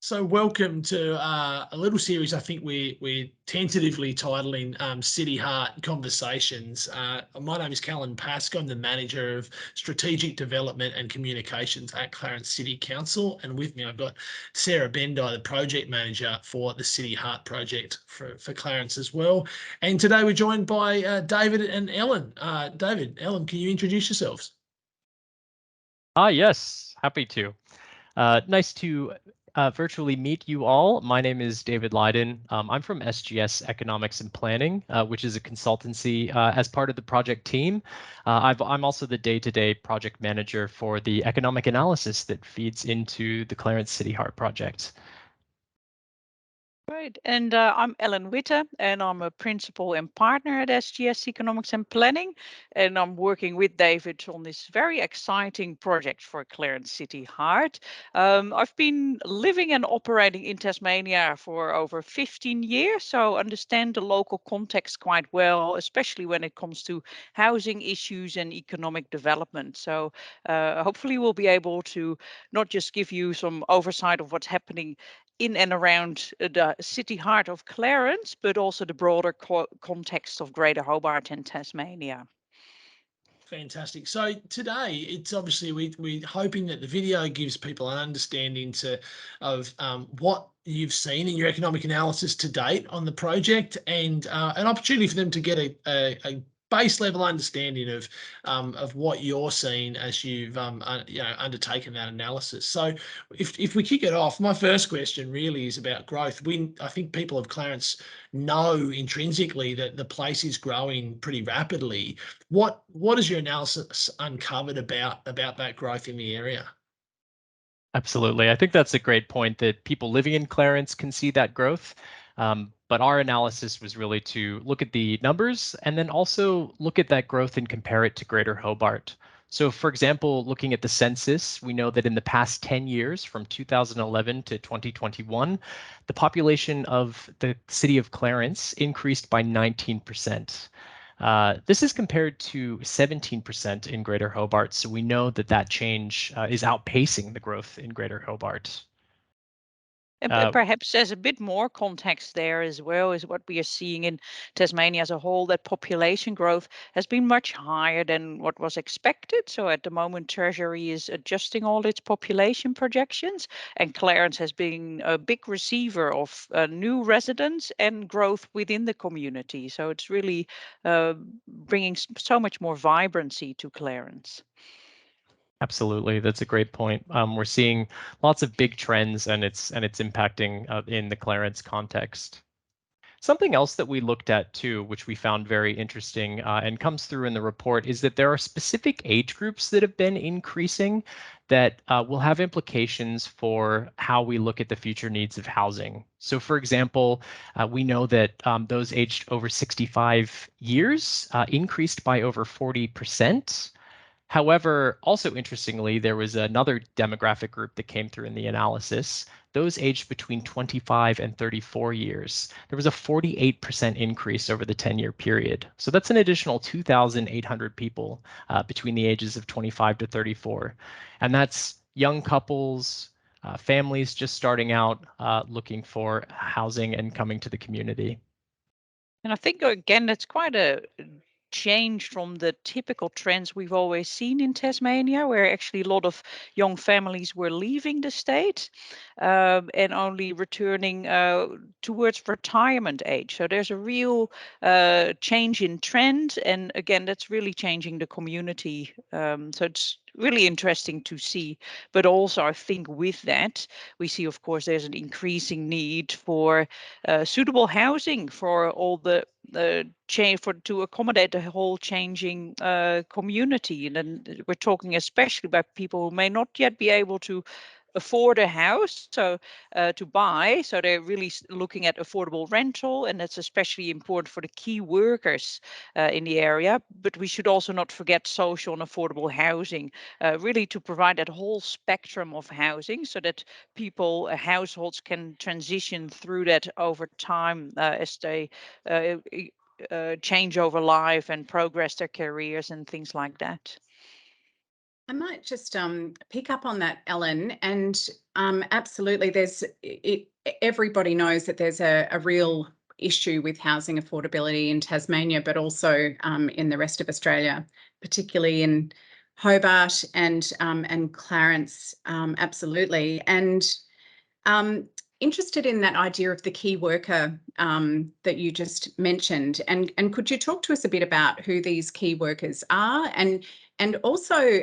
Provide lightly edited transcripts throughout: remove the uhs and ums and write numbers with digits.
So welcome to a little series I think we're tentatively titling City Heart Conversations. My name is Callan Pask. I'm the Manager of Strategic Development and Communications at Clarence City Council. And with me I've got Sarah Bendai, the Project Manager for the City Heart Project for Clarence as well. And today we're joined by David and Ellen. David, Ellen, can you introduce yourselves? Yes, happy to. Nice to virtually meet you all. My name is David Leydon. I'm from SGS Economics and Planning, which is a consultancy as part of the project team. I'm also the day-to-day project manager for the economic analysis that feeds into the Clarence City Heart project. Right, and I'm Ellen Witte, and I'm a principal and partner at SGS Economics and Planning, and I'm working with David on this very exciting project for Clarence City Heart. I've been living and operating in Tasmania for over 15 years, so understand the local context quite well, especially when it comes to housing issues and economic development. So hopefully we'll be able to not just give you some oversight of what's happening in and around the city heart of Clarence, but also the broader context of Greater Hobart and Tasmania. Fantastic. So today, it's obviously we're hoping that the video gives people an understanding of what you've seen in your economic analysis to date on the project, and an opportunity for them to get a base level understanding of what you're seeing as you've undertaken that analysis. So if we kick it off, my first question really is about growth. I think people of Clarence know intrinsically that the place is growing pretty rapidly. What has your analysis uncovered about that growth in the area? Absolutely. I think that's a great point that people living in Clarence can see that growth. But our analysis was really to look at the numbers and then also look at that growth and compare it to Greater Hobart. So, for example, looking at the census, we know that in the past 10 years, from 2011 to 2021, the population of the city of Clarence increased by 19%. This is compared to 17% in Greater Hobart, so we know that that change is outpacing the growth in Greater Hobart. And perhaps there's a bit more context there as well, is what we are seeing in Tasmania as a whole, that population growth has been much higher than what was expected. So at the moment, Treasury is adjusting all its population projections, and Clarence has been a big receiver of new residents and growth within the community. So it's really bringing so much more vibrancy to Clarence. Absolutely, that's a great point. We're seeing lots of big trends, and it's impacting in the Clarence context. Something else that we looked at too, which we found very interesting and comes through in the report, is that there are specific age groups that have been increasing that will have implications for how we look at the future needs of housing. So, for example, we know that those aged over 65 years increased by over 40%. However, also interestingly, there was another demographic group that came through in the analysis, those aged between 25 and 34 years. There was a 48% increase over the 10-year period. So that's an additional 2,800 people between the ages of 25 to 34. And that's young couples, families just starting out looking for housing and coming to the community. And I think, again, that's quite a change from the typical trends we've always seen in Tasmania, where actually a lot of young families were leaving the state and only returning towards retirement age. So there's a real change in trend. And again, that's really changing the community. So it's really interesting to see. But also, I think with that, we see, of course, there's an increasing need for suitable housing for all the change to accommodate the whole changing community. And then we're talking especially about people who may not yet be able to afford a house to buy, so they're really looking at affordable rental, and that's especially important for the key workers in the area. But we should also not forget social and affordable housing, really to provide that whole spectrum of housing so that people, households can transition through that over time as they change over life and progress their careers and things like that. I might just pick up on that, Ellen, and absolutely, everybody knows that there's a real issue with housing affordability in Tasmania, but also in the rest of Australia, particularly in Hobart and Clarence, absolutely. And interested in that idea of the key worker that you just mentioned, and could you talk to us a bit about who these key workers are, and also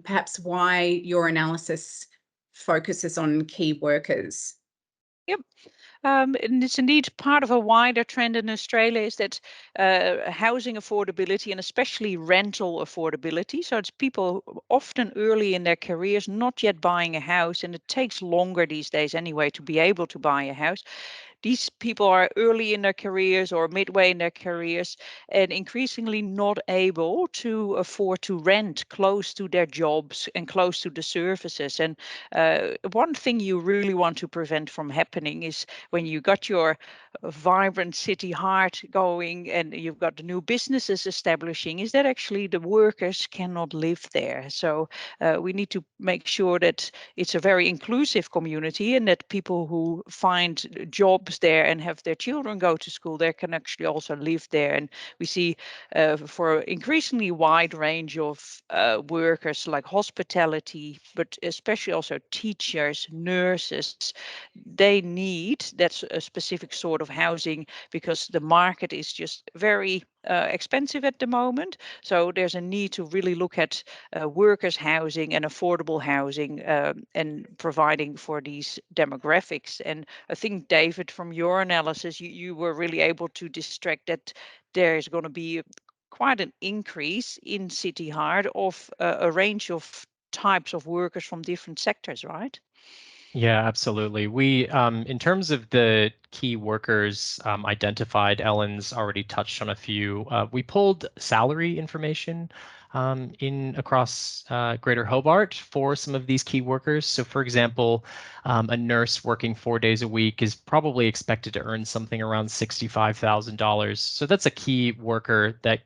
perhaps why your analysis focuses on key workers? Yep. And it's indeed part of a wider trend in Australia is that housing affordability and especially rental affordability. So it's people often early in their careers not yet buying a house, and it takes longer these days anyway to be able to buy a house. These people are early in their careers or midway in their careers and increasingly not able to afford to rent close to their jobs and close to the services. And one thing you really want to prevent from happening is when you got your vibrant city heart going and you've got the new businesses establishing, is that actually the workers cannot live there. So we need to make sure that it's a very inclusive community and that people who find jobs there and have their children go to school there can actually also live there. And we see for increasingly wide range of workers like hospitality, but especially also teachers, nurses, they need that a specific sort of housing because the market is just very expensive at the moment. So there's a need to really look at workers' housing and affordable housing and providing for these demographics. And I think, David, from your analysis, you were really able to distract that there's going to be quite an increase in City Heart of a range of types of workers from different sectors, right? Yeah, absolutely. We, in terms of the key workers identified, Ellen's already touched on a few. We pulled salary information in across Greater Hobart for some of these key workers. So, for example, a nurse working 4 days a week is probably expected to earn something around $65,000. So that's a key worker that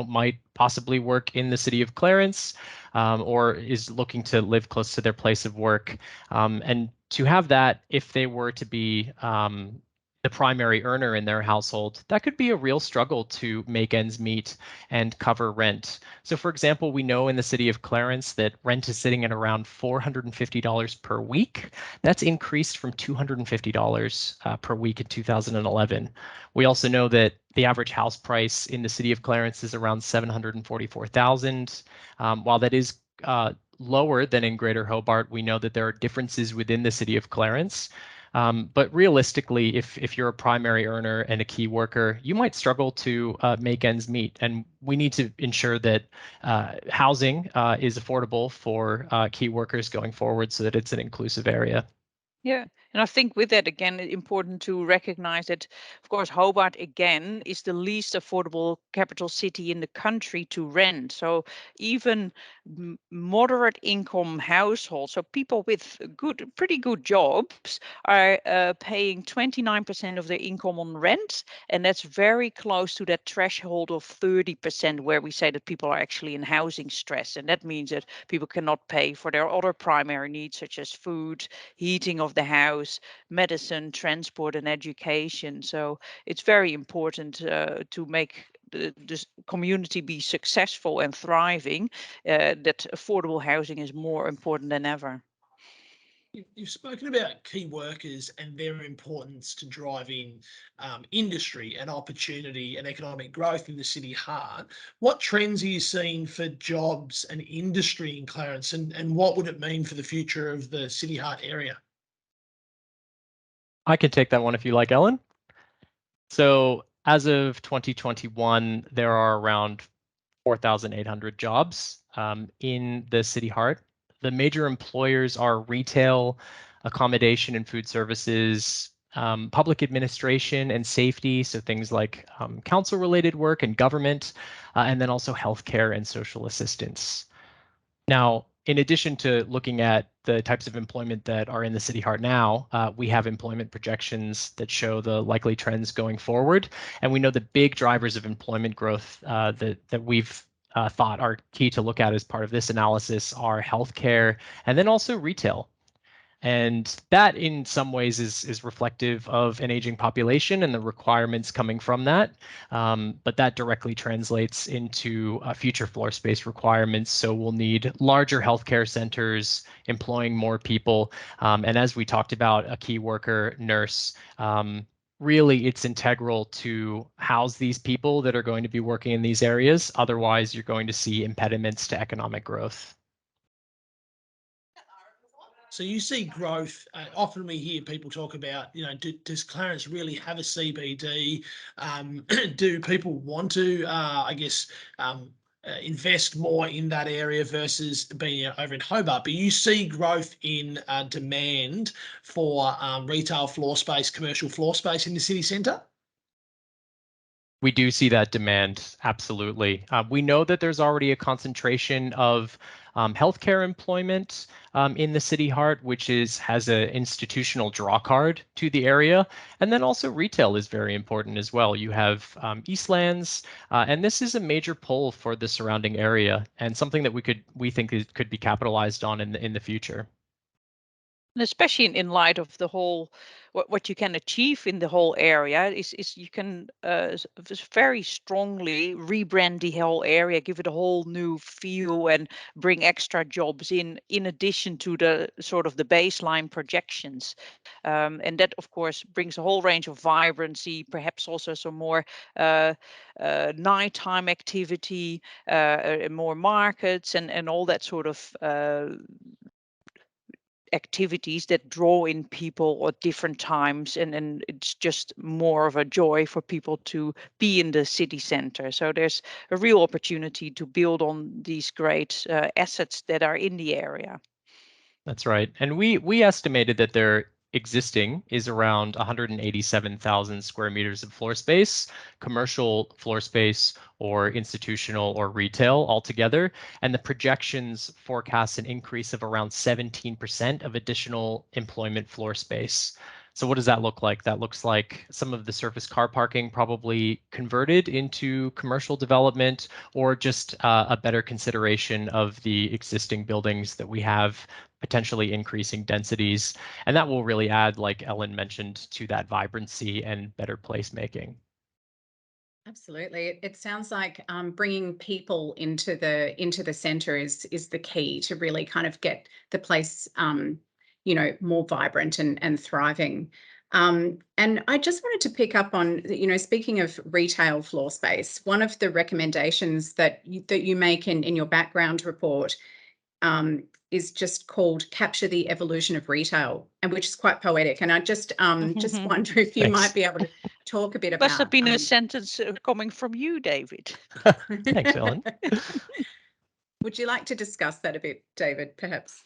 might possibly work in the city of Clarence or is looking to live close to their place of work. And to have that, if they were to be the primary earner in their household, that could be a real struggle to make ends meet and cover rent. So, for example, we know in the city of Clarence that rent is sitting at around $450 per week. That's increased from $250 per week in 2011. We also know that the average house price in the city of Clarence is around $744,000. While that is lower than in Greater Hobart, we know that there are differences within the city of Clarence. But realistically, if you're a primary earner and a key worker, you might struggle to make ends meet. And we need to ensure that housing is affordable for key workers going forward so that it's an inclusive area. Yeah, and I think with that again, important to recognize that, of course, Hobart again is the least affordable capital city in the country to rent. So even moderate income households, so people with pretty good jobs, are paying 29% of their income on rent, and that's very close to that threshold of 30%, where we say that people are actually in housing stress, and that means that people cannot pay for their other primary needs such as food, heating of the house, medicine, transport, and education. So it's very important to make this community be successful and thriving, that affordable housing is more important than ever. You've spoken about key workers and their importance to driving industry and opportunity and economic growth in the city heart. What trends are you seeing for jobs and industry in Clarence, and what would it mean for the future of the city heart area? I can take that one if you like, Ellen. So as of 2021, there are around 4,800 jobs in the city heart. The major employers are retail, accommodation and food services, public administration and safety, so things like council-related work and government, and then also healthcare and social assistance. Now, in addition to looking at the types of employment that are in the city heart now, we have employment projections that show the likely trends going forward. And we know the big drivers of employment growth that we've thought are key to look at as part of this analysis are healthcare and then also retail. And that in some ways is reflective of an aging population and the requirements coming from that. But that directly translates into future floor space requirements. So we'll need larger healthcare centers, employing more people. And as we talked about, a key worker, nurse, really it's integral to house these people that are going to be working in these areas. Otherwise, you're going to see impediments to economic growth. So you see growth. Often we hear people talk about, does Clarence really have a CBD? Do people want to, invest more in that area versus being over in Hobart? But you see growth in demand for retail floor space, commercial floor space in the city centre? We do see that demand, absolutely. We know that there's already a concentration of healthcare employment in the city heart, which has an institutional draw card to the area. And then also retail is very important as well. You have Eastlands, and this is a major pull for the surrounding area and something that we think could be capitalized on in the future. And especially in light of the whole, what you can achieve in the whole area is you can very strongly rebrand the whole area, give it a whole new feel, and bring extra jobs in addition to the sort of the baseline projections. And that, of course, brings a whole range of vibrancy, perhaps also some more nighttime activity, more markets, and all that sort of activities that draw in people at different times, and it's just more of a joy for people to be in the city center. So there's a real opportunity to build on these great assets that are in the area. That's right. And we estimated that there existing is around 187,000 square meters of floor space, commercial floor space or institutional or retail altogether. And the projections forecast an increase of around 17% of additional employment floor space. So what does that look like? That looks like some of the surface car parking probably converted into commercial development, or just a better consideration of the existing buildings that we have, potentially increasing densities. And that will really add, like Ellen mentioned, to that vibrancy and better placemaking. Absolutely. It sounds like bringing people into the centre is the key to really kind of get the place, more vibrant and thriving. And I just wanted to pick up on, speaking of retail floor space, one of the recommendations that you make in your background report is just called "Capture the Evolution of Retail," and which is quite poetic. And I just wonder if you might be able to talk a bit about. Must have been a sentence coming from you, David. Thanks, Ellen. Would you like to discuss that a bit, David, perhaps?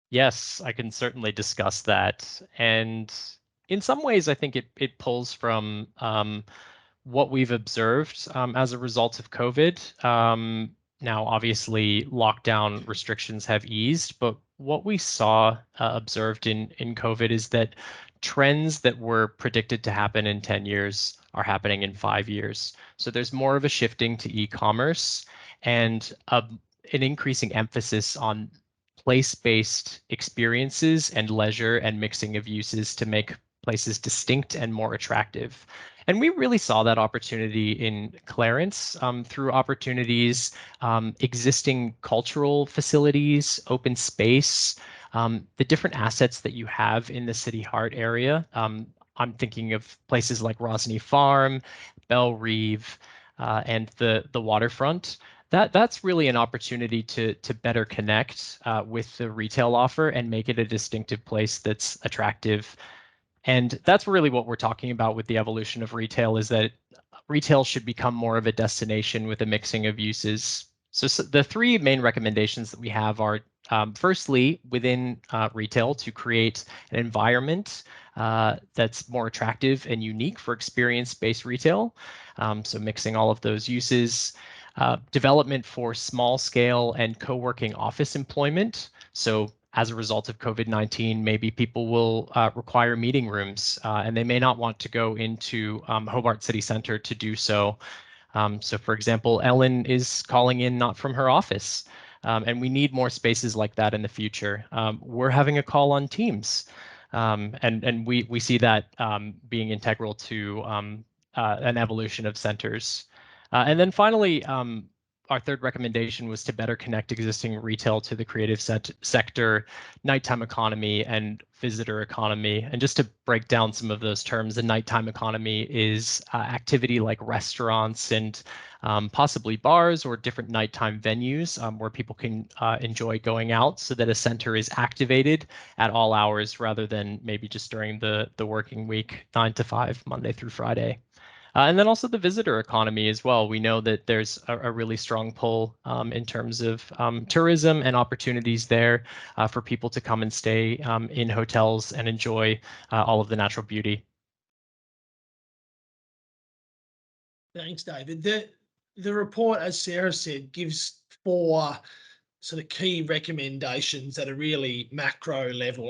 Yes, I can certainly discuss that. And in some ways, I think it pulls from what we've observed as a result of COVID. Now, obviously, lockdown restrictions have eased, but what we saw observed in COVID is that trends that were predicted to happen in 10 years are happening in 5 years. So there's more of a shifting to e-commerce and an increasing emphasis on place-based experiences and leisure and mixing of uses to make places distinct and more attractive. And we really saw that opportunity in Clarence through opportunities, existing cultural facilities, open space, the different assets that you have in the city heart area. I'm thinking of places like Rosny Farm, Belle Reeve, and the waterfront. That's really an opportunity to better connect with the retail offer and make it a distinctive place that's attractive. And that's really what we're talking about with the evolution of retail, is that retail should become more of a destination with a mixing of uses. So the three main recommendations that we have are, firstly, within retail, to create an environment that's more attractive and unique for experience-based retail. So mixing all of those uses. Development for small scale and co-working office employment. So as a result of COVID-19, maybe people will require meeting rooms and they may not want to go into Hobart City Centre to do so. So for example, Ellen is calling in not from her office, and we need more spaces like that in the future. We're having a call on Teams, and we see that being integral to an evolution of centers. And then finally, our third recommendation was to better connect existing retail to the creative sector, nighttime economy, and visitor economy. And just to break down some of those terms, the nighttime economy is activity like restaurants and possibly bars or different nighttime venues where people can enjoy going out, so that a center is activated at all hours rather than maybe just during the working week, 9 to 5, Monday through Friday. And then also the visitor economy as well. We know that there's a really strong pull in terms of tourism and opportunities there for people to come and stay in hotels and enjoy all of the natural beauty. Thanks, David. The report, as Sarah said, gives 4 sort of key recommendations that are really macro level,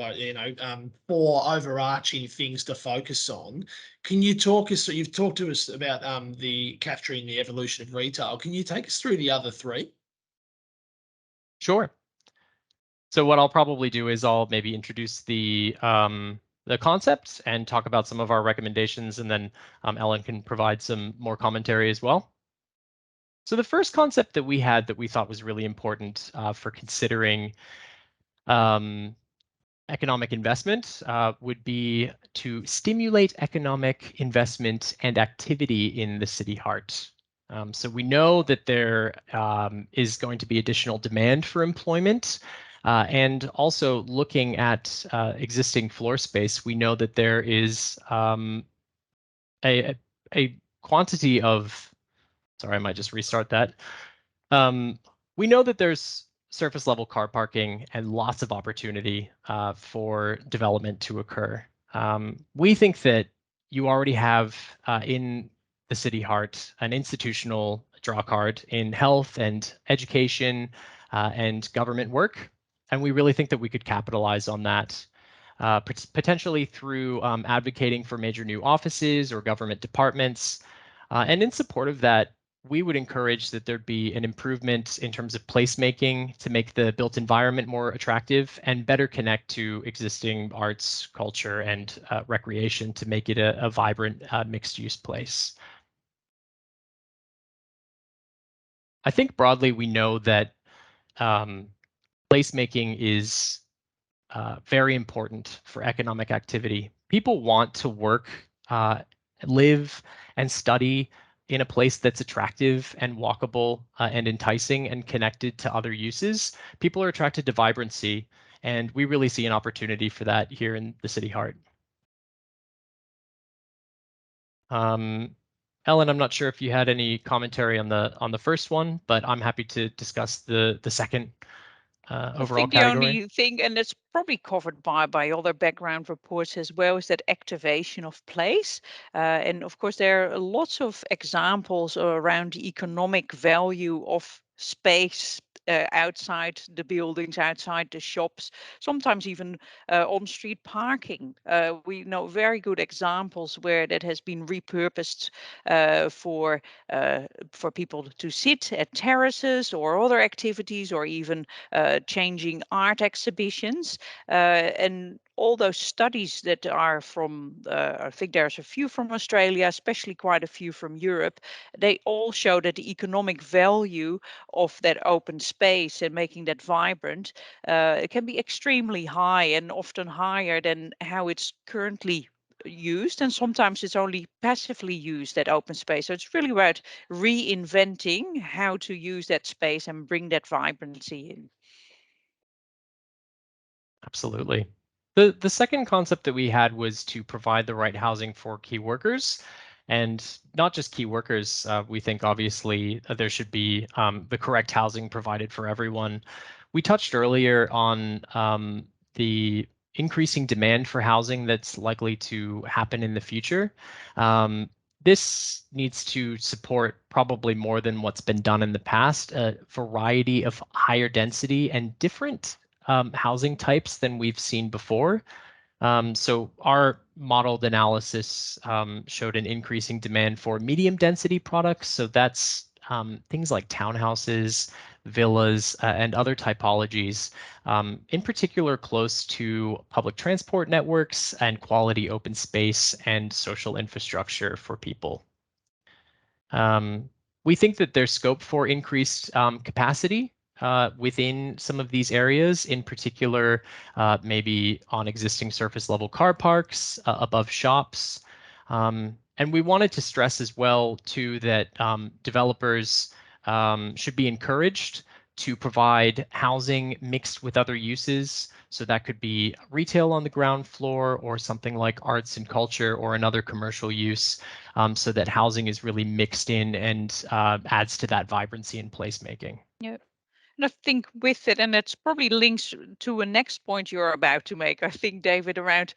4 overarching things to focus on. Can you talk us through, you've talked to us about the capturing the evolution of retail. Can you take us through the other 3? Sure. So what I'll probably do is I'll maybe introduce the concepts and talk about some of our recommendations, and then Ellen can provide some more commentary as well. So the first concept that we had that we thought was really important for considering economic investment would be to stimulate economic investment and activity in the city heart. So we know that there is going to be additional demand for employment, and also looking at existing floor space, we know that there is a quantity of, sorry, I might just restart that. We know that there's surface level car parking and lots of opportunity for development to occur. We think that you already have in the city heart an institutional draw card in health and education and government work, and we really think that we could capitalize on that. Potentially through advocating for major new offices or government departments. And in support of that, we would encourage that there'd be an improvement in terms of placemaking to make the built environment more attractive and better connect to existing arts, culture, and recreation to make it a vibrant mixed-use place. I think broadly we know that placemaking is very important for economic activity. People want to work, live, and study in a place that's attractive and walkable and enticing and connected to other uses. People are attracted to vibrancy, and we really see an opportunity for that here in the city heart. Ellen, I'm not sure if you had any commentary on the first one, but I'm happy to discuss the second overall I think the category. only thing, and it's probably covered by other background reports as well, is that activation of place. And of course, there are lots of examples around the economic value of space outside the buildings, outside the shops, sometimes even on-street parking. We know very good examples where that has been repurposed for people to sit at terraces or other activities, or even changing art exhibitions. And all those studies that are from, I think there's a few from Australia, especially quite a few from Europe, they all show that the economic value of that open space and making that vibrant, it can be extremely high, and often higher than how it's currently used, and sometimes it's only passively used, that open space. So it's really about reinventing how to use that space and bring that vibrancy in. Absolutely. The second concept that we had was to provide the right housing for key workers, and not just key workers. We think obviously there should be the correct housing provided for everyone. We touched earlier on the increasing demand for housing that's likely to happen in the future. This needs to support, probably more than what's been done in the past, a variety of higher density and different housing types than we've seen before. So our modeled analysis showed an increasing demand for medium density products. So that's things like townhouses, villas, and other typologies, in particular close to public transport networks and quality open space and social infrastructure for people. We think that there's scope for increased capacity within some of these areas, in particular, maybe on existing surface level car parks, above shops. And we wanted to stress as well, too, that developers should be encouraged to provide housing mixed with other uses. So that could be retail on the ground floor or something like arts and culture or another commercial use, so that housing is really mixed in and adds to that vibrancy in placemaking. Yeah. And I think with it, and it's probably links to a next point you're about to make, I think, David, around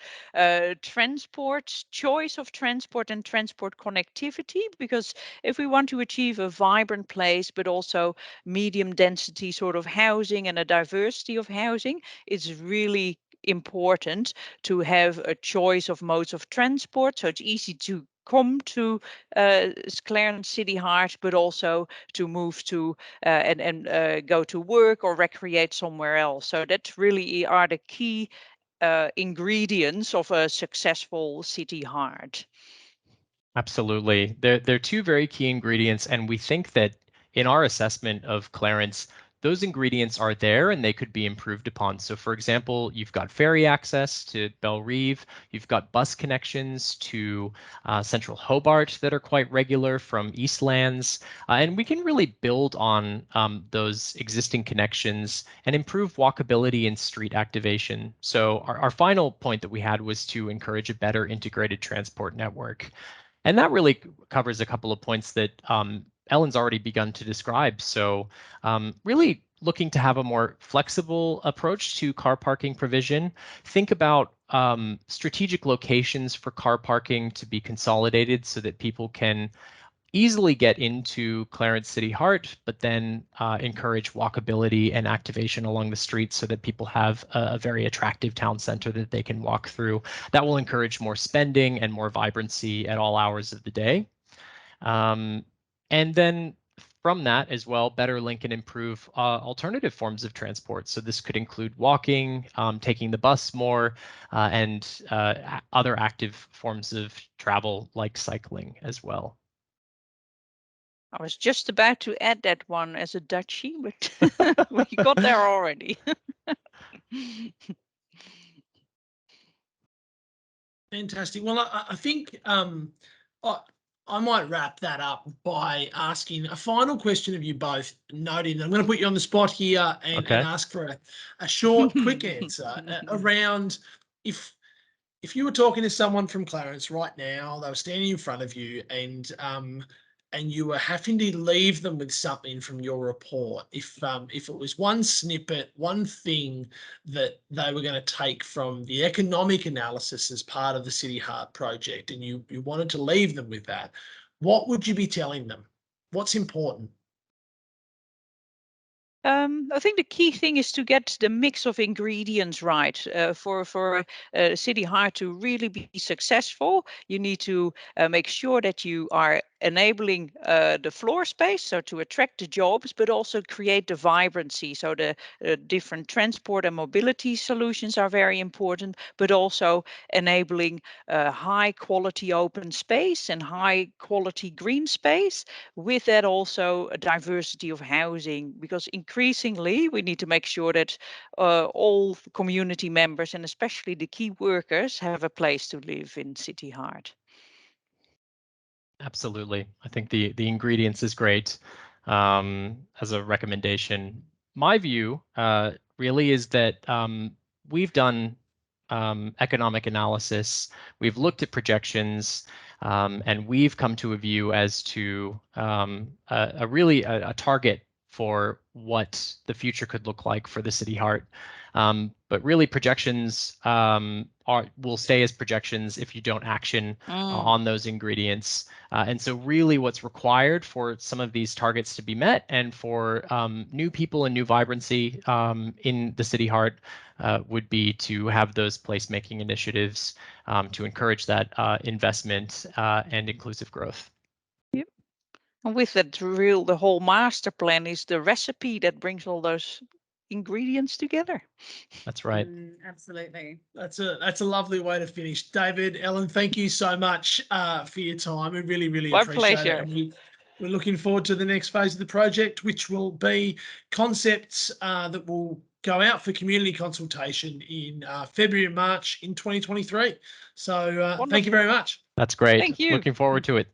transport, choice of transport and transport connectivity, because if we want to achieve a vibrant place, but also medium density sort of housing and a diversity of housing, it's really important to have a choice of modes of transport. So it's easy to come to Clarence City Heart, but also to move to and go to work or recreate somewhere else. So that really are the key ingredients of a successful city heart. Absolutely. They're two very key ingredients, and we think that in our assessment of Clarence, those ingredients are there and they could be improved upon. So for example, you've got ferry access to Bellerive, you've got bus connections to Central Hobart that are quite regular from Eastlands, and we can really build on those existing connections and improve walkability and street activation. So our final point that we had was to encourage a better integrated transport network. And that really covers a couple of points that Ellen's already begun to describe. So really looking to have a more flexible approach to car parking provision. Think about strategic locations for car parking to be consolidated so that people can easily get into Clarence City Heart, but then encourage walkability and activation along the streets so that people have a very attractive town center that they can walk through. That will encourage more spending and more vibrancy at all hours of the day. And then from that as well, better link and improve alternative forms of transport. So this could include walking, taking the bus more, and other active forms of travel like cycling as well. I was just about to add that one as a Dutchie, but we got there already. Fantastic. Well, I think I might wrap that up by asking a final question of you both, noting I'm going to put you on the spot here and ask for a short, quick answer around if you were talking to someone from Clarence right now, they were standing in front of you and you were having to leave them with something from your report. If it was one snippet, one thing that they were going to take from the economic analysis as part of the City Heart project, and you wanted to leave them with that, what would you be telling them? What's important? I think the key thing is to get the mix of ingredients right. For City Heart to really be successful, you need to make sure that you are enabling the floor space, so to attract the jobs, but also create the vibrancy. So the different transport and mobility solutions are very important, but also enabling high quality open space and high quality green space. With that also a diversity of housing, because increasingly we need to make sure that all community members and especially the key workers have a place to live in City Heart. Absolutely. I think the ingredients is great as a recommendation. My view really is that we've done economic analysis, we've looked at projections, and we've come to a view as to a target for what the future could look like for the City Heart. But really projections will stay as projections if you don't action on those ingredients. And so really what's required for some of these targets to be met and for new people and new vibrancy in the city heart would be to have those placemaking initiatives to encourage that investment and inclusive growth. Yep. And with that, the whole master plan is the recipe that brings all those ingredients together. That's right. Absolutely. That's a lovely way to finish. David, Ellen, thank you so much for your time. We really, really My appreciate pleasure. it. And we're looking forward to the next phase of the project, which will be concepts that will go out for community consultation in February and March in 2023. So thank you very much. That's great. Thank you. Looking forward to it.